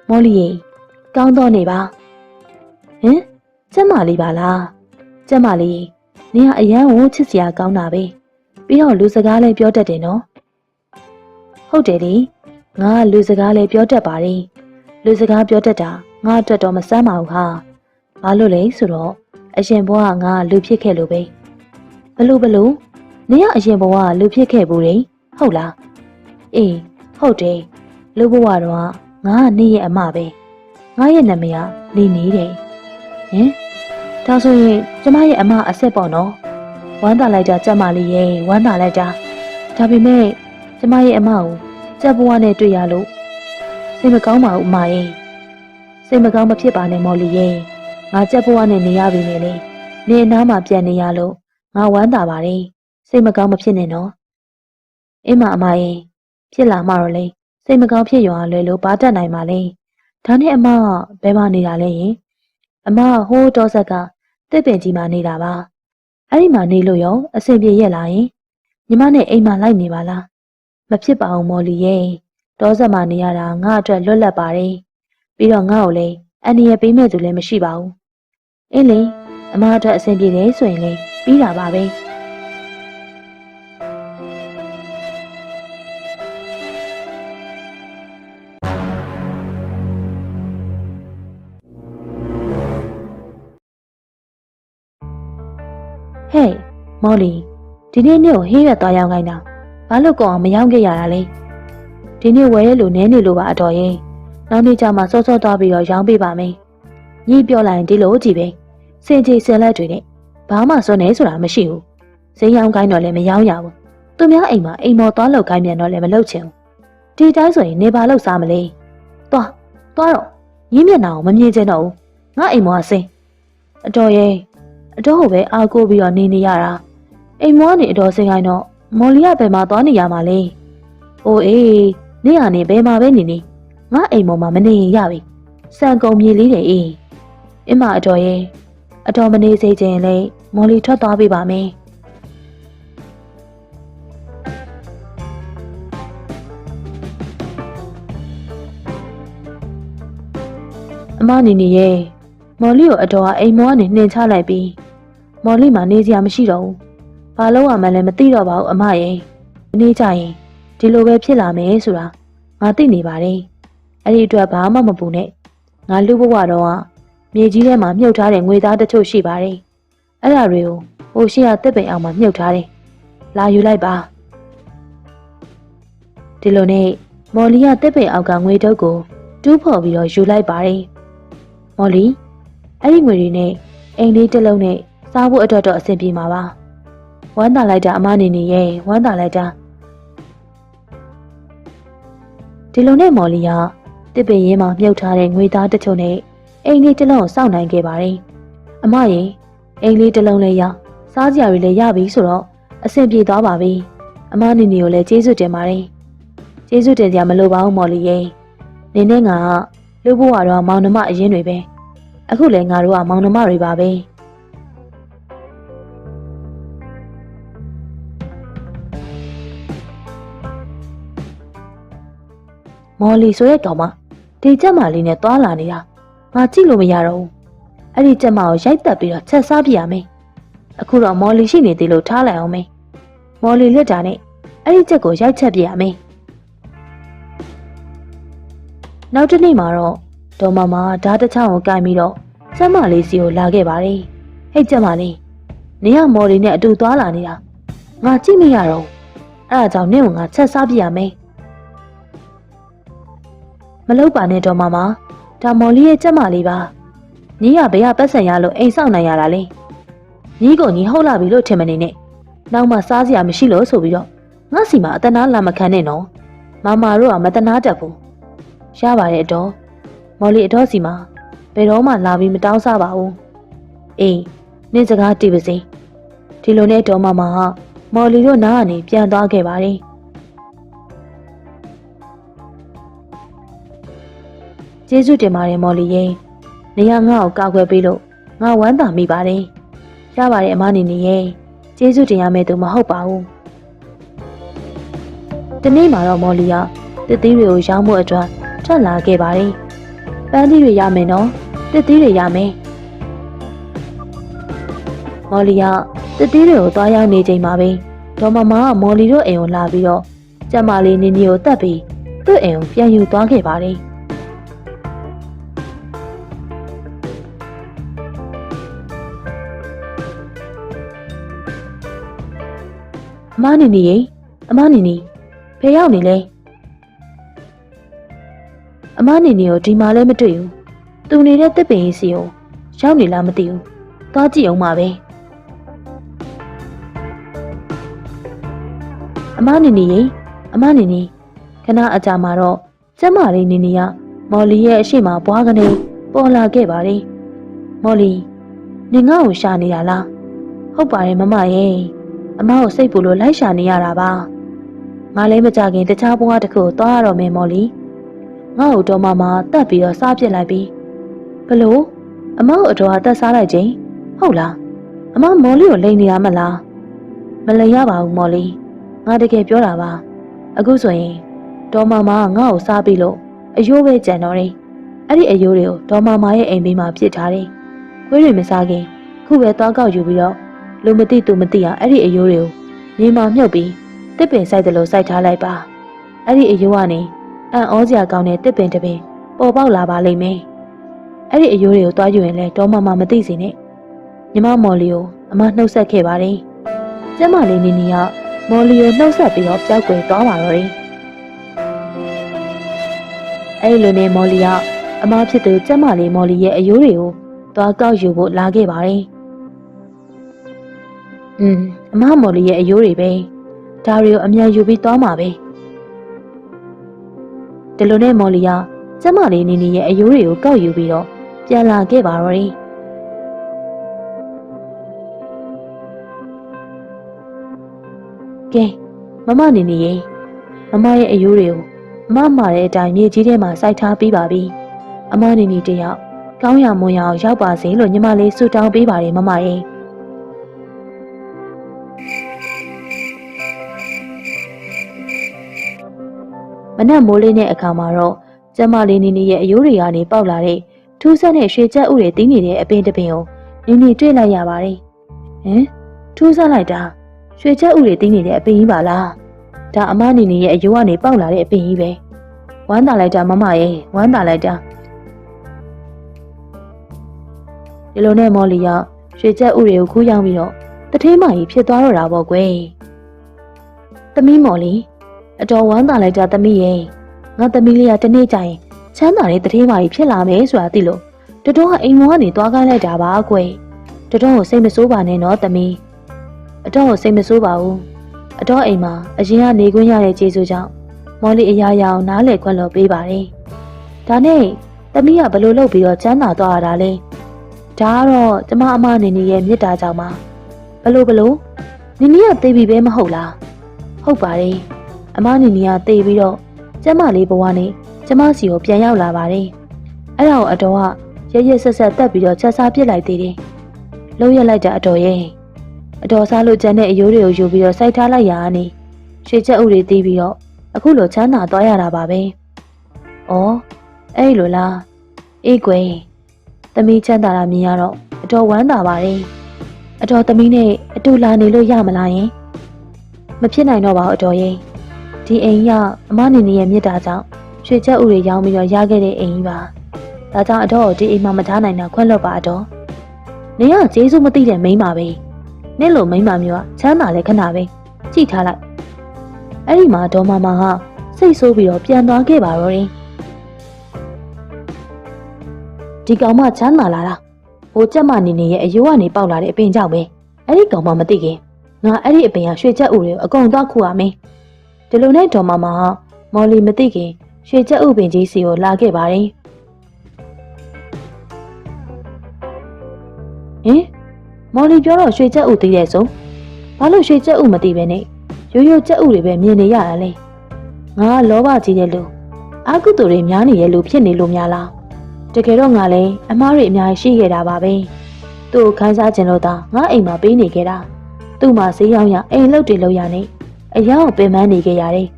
မော်လီရေကောင်းတော့နေပါဟင်ကျမလေးပါလားကျမလေးနင်ကအရန်ကိုချစ်စရာကောင်းတာပဲပြီးတော့လူစကားလည်းပြောတတ်တယ်နော်ဟုတ်တယ်လေငါကလူစကားလည်းပြောတတ်ပါတယ်လူစကားပြောတတ်တာငါအတွက်တော့မစမ်းပါဘူးဟာဘာလို့လဲဆိုတော့အရင်ဘဝကငါလူဖြစ်ခဲ့လို့ပဲဘလို့နင်ကအရင်ဘဝကလူဖြစ်ခဲ့ဘူးလေဟုတ်လားအေးဟုတ်တယ်လူဘဝတော့ငါကနင့်ရဲ့အမပဲငါရဲ့နာမည်ကနေနေတယ်ဟင်ဒါဆိုရင်ကျမရဲ့အမအစ်စ်ပေါ့နော်ဝမ်းသာလိုက်တာကျမလေးရဲ့ဝမ်းသာလိုက်တာဒါပေမဲ့ကျမရဲ့အမကိုကြက်ဘဝနဲ့တွေ့ရလို့စိတ်မကောင်းပါဘူးအမရဲ့စိတ်မကောင်းမဖြစ်ပါနဲ့မော်လီရဲ့ငါကြက်ဘဝနဲ့နေရပြီလေနေအနားမှာပြန်နေရလို့ငါဝမ်းသာပါတယ်စိတ်မကောင်းမဖြစ်နဲ့နော်အင်းမအမရဲ့ဖြစ်လာမှတော့လေစိတ်မကောင်းဖြစ်ရွာလွယ်လို့ဘာတတ်နိုင်ပါလဲဒါနဲ့အမဘယ်မှာနေတာလဲယင်အမဟိုးတော်ဆက်ကတစ်ပင်ကြီးမှာနေတာပါအဲ့ဒီမှာနေလို့ရောအဆင်ပြေရဲ့လားယင်ညီမနဲ့အိမ်မှာလိုက်နေပါလားမဖြစ်ပါဘူးမော်လီရဲ့တော်ဆက်မှာနေရတာငါအတွက်လွတ်လပ်ပါတယ်ပြီးတော့ငါ့ကိုလည်းအန်ဒီရဲ့ပေးမဲ့သူလည်းမရှိပါဘူးအင်းလေအမအတွက်အဆင်ပြေတယ်ဆိုရင်လေပြီးတာပါပဲဟဲ့မော်လီဒီနေ့နေ့ကိုဟင်းရွက်သွားရောက်ခိုင်းတာဘာလို့ကောအောင်မရောက်ခဲ့ရတာလဲဒီနေ့ဝယ်ရလို့နည်းနေလို့ပါအတော်ရင်နောက်နေ့ကျမှစောစောသွားပြီးတော့ရောင်းပေးပါမယ်ညီပြောလိုက်ရင်ဒီလိုကြည့်ပဲစင်ကြီးစင်လက်တွေနဲ့ဘာမှစွန့်နေဆိုတာမရှိဘူးဈေးရောင်းခိုင်းတော့လည်းမရောင်းရဘူးသူများအိမ်မှာအိမ်မော်သွားလောက်ခိုင်းပြန်တော့လည်းမလုပ်ချင်ဘူးဒီတိုင်းဆိုရင်နေပါလောက်စားမလဲသွားတော့ညီမျက်နှာကိုမမြင်ချင်တော့ဘူးငါအိမ်မော်ကစင်အတော်ရဲ့အတော်ကိုပဲအားကိုးပြီးတော့နေရတာအိမ်မောကနေအတော်စင်ခိုင်းတော့မော်လီကဘယ်မှာသွားနေရမှာလဲအိုးအေးနေ့ကနေဘယ်မှာပဲနေငါအိမ်မော်မှာမနေရင်ရပြီစံကုန်မြေလေးတယ်အေးအင်းမအတော်ရဲ့အတော်မနေစေချင်လေမော်လီထွက်သွားပေးပါမယ်အမနေနေရဲ့မော်လီကိုအတော်ကအိမ်မောကနေနှင်ချလိုက်ပြီးမော်လီမှာနေစရာမရှိတော့ဘူးဘာလို့မှလည်းမသိတော့ပါဘူးအမရဲ့နေကြရင်ဒီလိုပဲဖြစ်လာမယ်ဆိုတာငါသိနေပါတယ်အဲ့ဒီအတွက်ဘာမှမပူနဲ့ငါလူဘဝတော့မြေကြီးထဲမှာမြုပ်ထားတဲ့ငွေသားတချို့ရှိပါတယ်အဲ့ဒါတွေကိုဟိုရှိရတစ်ပိန်အောင်မှာမြုပ်ထားတယ်လာယူလိုက်ပါဒီလိုနဲ့မော်လီကတစ်ပိန်အောက်ကငွေတုပ်ကိုတူးဖော်ပြီးတော့ယူလိုက်ပါတယ်မော်လီအဲ့ဒီငွေတွေနဲ့အိမ်လေးတစ်လုံးနဲ့စားဖို့အတွက်တော့အဆင်ပြေမှာပါဝမ်းသာလိုက်တာအမနေနေရဲ့ဝမ်းသာလိုက်တာဒီလိုနဲ့မော်လီကတစ်ပင်ရင်းမှာမြုပ်ထားတဲ့ငွေသားတချို့နဲ့အိမ်လေးတစ်လုံးကိုစောင့်နိုင်ခဲ့ပါတယ်အမရင်အိမ်လေးတစ်လုံးလေးရစားစရာတွေလည်းရပြီဆိုတော့အဆင်ပြေသွားပါပြီအမနေနေကိုလည်းကျေးဇူးတင်ပါတယ်ကျေးဇူးတင်စရာမလိုပါဘူးမော်လီရဲ့နင်းနဲ့ငါကလူဘဝတော့မောင်နှမအရင်တွေပဲအခုလည်းငါတို့ကမောင်နှမတွေပါပဲမော်လီဆိုတဲ့ကောင်မဒီကြက်မလေးနဲ့သွားလာနေတာငါကြည့်လို့မရတော့ဘူးအဲ့ဒီကြက်မကိုရိုက်တက်ပြီးတော့ချက်စားပြရမယ်အခုတော့မော်လီရှိနေသေးလို့ထားလိုက်အောင်မယ်မော်လီလက်တာနဲ့အဲ့ဒီကြက်ကိုရိုက်ချက်ပြရမယ်နောက်တစ်နေ့မှာတော့ဒေါ်မမဓာတ်တစ်ချောင်းကိုကင်ပြီးတော့ကြက်မလေးစီကိုလာခဲ့ပါတယ်ဟဲ့ကြက်မလေးနင်ကမော်လီနဲ့အတူသွားလာနေတာငါကြည့်မရတော့အဲ့ဒါကြောင့်နင့်ကငါချက်စားပြရမယ်မလုပ်ပါနဲ့တော့မမဒါမော်လီရဲ့ကြက်မလေးပါညီကဘယ်ကပတ်စံရလို့အိမ်ဆောက်နိုင်ရတာလဲညီကိုညီဟုတ်လာပြီလို့ထင်မနေနဲ့နောက်မှစားစရာမရှိလို့ဆိုပြီးတော့ငါစီမှာအတနာလာမခံနဲ့နော်မမတို့ကမတနာတတ်ဘူးရပါတယ်အတော်မော်လီအတော်စီမှာဘယ်တော့မှလာပြီးမတောင်းစားပါဘူးအေးနင့်စကားတီးပါစေဒီလိုနဲ့တော်မမကမော်လီတို့နားကနေပြန်သွားခဲ့ပါတယ်ကျေးဇူးတင်ပါတယ်မော်လီရဲ့နေရာငါ့ကိုကောက်ွယ်ပေးလို့ငါဝမ်းသာမိပါတယ်ရပါတယ်အမနေနေရဲ့ကျေးဇူးတင်ရမယ့်သူမဟုတ်ပါဘူးဒီနေ့မှာတော့မော်လီကတစ်သီးတွေကိုရောင်းဖို့အတွက်ထွက်လာခဲ့ပါတယ် ပန်းသီးတွေရမယ်နော်တစ်သီးတွေရမယ်မော်လီကတစ်သီးတွေကိုသွားရောက်နေချိန်မှာပဲဒေါ်မမကမော်လီတို့အိမ်ကိုလာပြီးတော့ကျမလေးနီနီကိုတတ်ပြီးသူ့အိမ်ကိုပြန်ယူသွားခဲ့ပါတယ်အမနီနီရေအမနီနီဘယ်ရောက်နေလဲအမနီနီကိုဒီမှာလည်းမတွေ့ဘူးသူနေတဲ့တစ်ပင်ကြီးစီကိုရောက်နေလားမသိဘူးသွားကြည့်အောင်ပါပဲအမနီနီရေအမနီနီခဏအကြာမှာတော့ကျမလေးနီနီကမော်လီရဲ့အရှိမဘွားကနေပေါ်လာခဲ့ပါတယ်မော်လီနင်ငါ့ကိုရှာနေတာလားဟုတ်ပါတယ်မမရဲ့အမကိုစိတ်ပူလို့လိုက်ရှာနေရတာပါငါလည်းမကြခင်တခြားဘွားတစ်ခုသွားရတော့မယ်မော်လီငါ့ကိုတော့မတတ်ပြီးတော့စားပြစ်လိုက်ပြီဘလို့အမကိုအတော်အသက်စားလိုက်ခြင်းဟုတ်လားအမမော်လီကိုလိန်နေတာမလားမလိန်ရပါဘူးမော်လီငါတကယ်ပြောတာပါအခုဆိုရင်ဒေါ်မမကငါ့ကိုစားပြီးလို့အယိုးပဲကြံတော့တယ်အဲ့ဒီအယိုးတွေကိုဒေါ်မမရဲ့အိမ်ဘေးမှာပြစ်ထားတယ်ခွေးတွေမစားခင်ခုပဲသွားကောက်ယူပြီးတော့လူမသိသူမသိအောင်အဲ့ဒီအယိုးတွေကိုမြေမှာမြုပ်ပြီးတစ်ပင်စိုက်တယ်လို့စိုက်ထားလိုက်ပါအဲ့ဒီအယိုးကနေအံ့ဩစရာကောင်းတဲ့တစ်ပင်တစ်ပင်ပေါ်ပေါက်လာပါလိမ့်မယ်အဲ့ဒီအယိုးတွေကိုသွားယူရင်လဲဒေါ်မမမသိစေနဲ့ညီမမော်လီကိုအမနှုတ်ဆက်ခဲ့ပါတယ်ကျမလေးနီနီကမော်လီကိုနှုတ်ဆက်ပြီးတော့ပျောက်ကွယ်သွားပါတော့တယ်အဲ့လိုနဲ့မော်လီကအမဖြစ်သူကျမလေးမော်လီရဲ့အယိုးတွေကိုသွားကောက်ယူဖို့လာခဲ့ပါတယ်အမမော်လီရဲ့အယိုးတွေပဲဒါတွေကိုအမြန်ယူပြီးသွားမှာပဲဒီလိုနဲ့မော်လီကကျမလေးနီနီရဲ့အယိုးတွေကိုကောက်ယူပြီးတော့ပြန်လာခဲ့ပါတော့တယ်ကဲမမနီနီရေမမရဲ့အယိုးတွေကိုအမမှာတဲ့အတိုင်းမြေကြီးထဲမှာစိုက်ထားပြီးပါပြီအမနီနီတယောက်ကောင်းရမွန်ရအောင်ရောက်ပါစေလို့ညီမလေးဆုတောင်းပေးပါတယ်မမရေမနက်မိုးလေးနဲ့အခါမှာတော့ကျမလေးနီနီရဲ့အယိုးတွေကနေပေါက်လာတဲ့ထူးဆန်းတဲ့ရွှေကြက်ဥတွေတင်းနေတဲ့အပင်တစ်ပင်ကိုနီနီတွေ့လိုက်ရပါတယ်ထူးဆန်းလိုက်တာရွှေကြက်ဥတွေတင်းနေတဲ့အပင်ကြီးပါလားဒါအမနီနီရဲ့အယိုးကနေပေါက်လာတဲ့အပင်ကြီးပဲဝမ်းသာလိုက်တာမမရဲ့ဝမ်းသာလိုက်တာဒီလိုနဲ့မော်လီကရွှေကြက်ဥတွေကိုခူးရောက်ပြီးတော့တထင်းမကြီးဖြစ်သွားတော့တာပေါ့ကွယ်သမီးမော်လီအတော်ဝမ်းသာလိုက်တာသမီးရဲ့ငါသမီးလေးကတနေ့ကျရင်ချမ်းသာတဲ့တထင်းမကြီးဖြစ်လာမယ်ဆိုတာသိလို့တတော်ကအိမ်မောကနေသွားခိုင်းလိုက်တာပါကွယ်တတော်ကိုစိတ်မဆိုးပါနဲ့နော်သမီးအတော်ကိုစိတ်မဆိုးပါဘူးအတော်အိမ်မှာအရင်ကနေခွင့်ရတဲ့ကျေးဇူးကြောင့်မော်လီအရာရာအောင်နားလည်ခွင့်လို့ပေးပါတယ်ဒါနဲ့သမီးကဘလို့လုပ်ပြီးတော့ချမ်းသာသွားရတာလဲဒါကတော့ကျမအမနီနီရဲ့မေတ္တာကြောင့်ပါဘလို့နီနီကသိပြီပဲမဟုတ်လားဟုတ်ပါတယ်အမနီနီကသိပြီးတော့ကျမလေးဘဝနဲ့ကျမစီကိုပြန်ရောက်လာပါတယ်အဲ့ဒါကိုအတော်ကရဆက်ဆက်တက်ပြီးတော့ချက်စားပစ်လိုက်သေးတယ်လုံးရက်လိုက်တဲ့အတော်ရဲ့အတော်စားလို့ကျန်တဲ့အယိုးတွေကိုယူပြီးတော့စိုက်ထားလိုက်ရာကနေရွှေချက်ဥတွေတီးပြီးတော့အခုလိုချမ်းသာသွားရတာပါပဲ။အော်အဲ့လိုလားအေးကွယ်သမီးချမ်းသာတာမြင်ရတော့အတော်ဝမ်းသာပါတယ်။အတော်သမီးနဲ့အတူလာနေလို့ရမလားယင်မဖြစ်နိုင်တော့ပါဘူးအတော်ရဲ့ဒီအိမ်ကအမနီနီရဲ့မြစ်တာကြောင့်ရွှေချက်ဥတွေရောင်းပြီးတော့ရခဲ့တဲ့အိမ်ကြီးပါ။ဒါကြောင့်အတော်ဒီအိမ်မှာမထားနိုင်တာခွင့်လွှတ်ပါအတော်။နေကကျေးဇူးမသိတဲ့မိန်းမပဲ။နေ့လိုမိန်းမမျိုးကချမ်းသာလဲခဏပဲကြည့်ထားလိုက်အဲ့ဒီမှာဒေါ်မမကစိတ်ဆိုးပြီးတော့ပြန်သွားခဲ့ပါတော့တယ်ဒီကောင်မချမ်းသာလာတာဟိုကြက်မနေနေရဲ့အယိုးကနေပေါက်လာတဲ့အပင်ကြောင့်ပဲအဲ့ဒီကောင်မမသိခင်ငါအဲ့ဒီအပင်ကရွှေချက်ဥတွေကိုအကုန်သွားခုရမယ်ဒီလိုနဲ့ဒေါ်မမကမော်လီမသိခင်ရွှေချက်ဥပင်ကြီးစီကိုလာခဲ့ပါတယ်မော်လီပြောတော့ရွှေချက်ဥသိတဲ့ဆိုဘာလို့ရွှေချက်ဥမသိပဲနဲ့ရိုးရိုးချက်ဥတွေပဲမြင်နေရတာလေငါကလောဘကြီးတဲ့လူအကုသိုလ်တွေများနေတဲ့လူဖြစ်နေလို့များလားတကယ်တော့ငါလည်းအမားတွေအများကြီးရှိခဲ့တာပါပဲသူ့ကိုခန်းစားခြင်းလို့သာငါအိမ်မှာပေးနေခဲ့တာသူ့မှာဈေးရောက်ရအိမ်လှုပ်တွေလုပ်ရနေအယောင်ပင်ပန်းနေခဲ့ရတယ်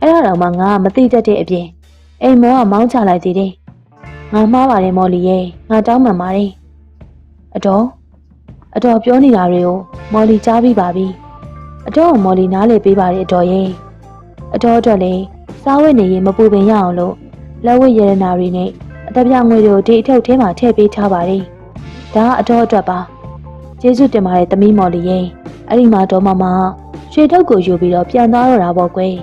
အဲ့ဒါတော့မှငါကမသိတတ်တဲ့အပြင်အိမ်မောကမောင်းချလိုက်သေးတယ်င ငါမှားပါတယ်မော်လီရဲ့ငါတောင်းပန်ပါတယ်အတော်ပြောနေတာတွေကိုမော်လီကြားပြီးပါပြီအတော်ကမော်လီနားလေပေးပါတယ်အတော်ရဲ့အတော်အတွက်လေစားဝတ်နေရင်မပူပင်ရအောင်လို့လက်ဝတ်ရတနာတွေနဲ့အသက်ပြငွေတွေကိုဒီအထုပ်ထဲမှာထည့်ပေးထားပါတယ်ဒါကအတော်အတွက်ပါကျေးဇူးတင်ပါတယ်သမီးမော်လီရဲ့အဲ့ဒီမှာတော့မမရွှေထုပ်ကိုယူပြီးတော့ပြန်သွားတော့တာပေါ့ကွယ်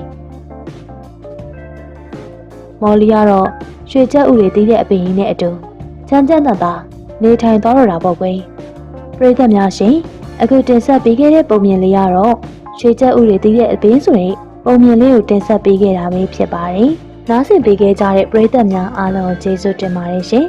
မော်လီကတော့ရွှေချက်ဥတွေတီးတဲ့အပင်ကြီးနဲ့အတူချမ်းချမ်းသာသာနေထိုင်သွားတော့တာပေါ့ကွယ်ပရိသတ်များရှင်အခုတင်ဆက်ပေးခဲ့တဲ့ပုံမြင်လေးကတော့ရွှေချက်ဥတွေတီးတဲ့အပင်ဆိုတဲ့ပုံမြင်လေးကိုတင်ဆက်ပေးခဲ့တာပဲဖြစ်ပါတယ်နားဆင်ပေးခဲ့ကြတဲ့ပရိသတ်များအားလုံးကျေးဇူးတင်ပါတယ်ရှင်